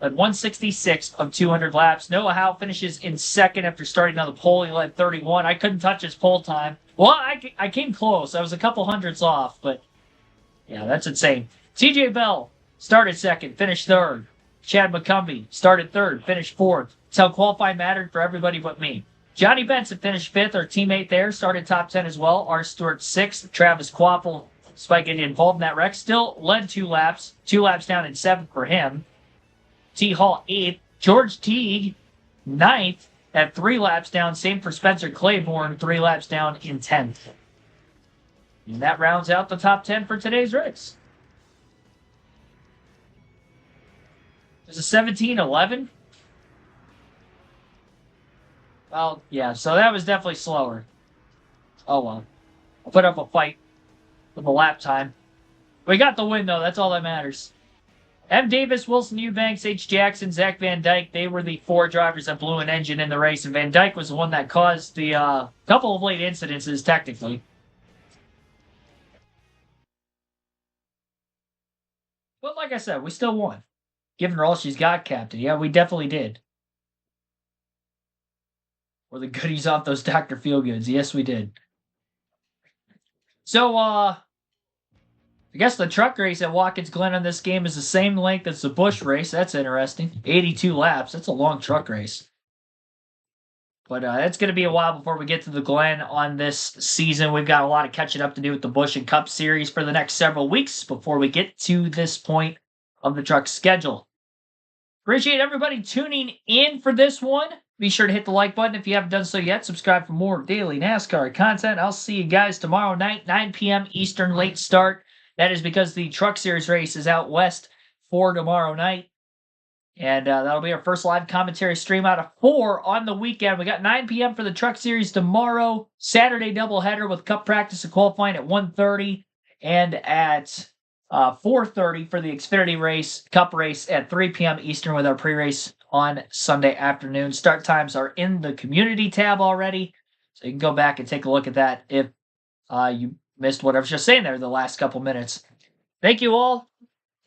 at 166 of 200 laps. Noah Howe finishes in second after starting on the pole. He led 31. I couldn't touch his pole time. Well, I came close. I was a couple hundredths off, but yeah, that's insane. TJ Bell started second, finished third. Chad McCumbee started third, finished fourth. That's how qualifying mattered for everybody but me. Johnny Benson finished fifth, our teammate there, started top 10 as well. R. Stewart sixth. Travis Quaffle, despite getting involved in that wreck, still led 2 laps. 2 laps down in 7th for him. T. Hall 8th. George Teague 9th at 3 laps down. Same for Spencer Claiborne, 3 laps down in 10th. And that rounds out the top 10 for today's race. There's a 17-11. Well, yeah, so that was definitely slower. Oh, well. I'll put up a fight with the lap time. We got the win, though. That's all that matters. M. Davis, Wilson Eubanks, H. Jackson, Zach Van Dyke, they were the 4 drivers that blew an engine in the race, and Van Dyke was the one that caused the couple of late incidences, technically. But like I said, we still won. Giving her all she's got, Captain. Yeah, we definitely did. Or the goodies off those Dr. Feelgoods. Yes, we did. So, I guess the truck race at Watkins Glen on this game is the same length as the Busch race. That's interesting. 82 laps. That's a long truck race. But it's going to be a while before we get to the Glen on this season. We've got a lot of catching up to do with the Busch and Cup Series for the next several weeks before we get to this point of the truck schedule. Appreciate everybody tuning in for this one. Be sure to hit the like button if you haven't done so yet. Subscribe for more daily NASCAR content. I'll see you guys tomorrow night, 9 p.m. Eastern, late start. That is because the Truck Series race is out west for tomorrow night. And that'll be our first live commentary stream out of 4 on the weekend. We got 9 p.m. for the Truck Series tomorrow. Saturday doubleheader with Cup practice and qualifying at 1:30. And at 4:30 for the Xfinity race, Cup race at 3 p.m. Eastern with our pre-race on Sunday afternoon. Start times are in the community tab already, so you can go back and take a look at that if you missed what I was just saying there the last couple minutes. Thank you all.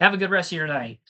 Have a good rest of your night.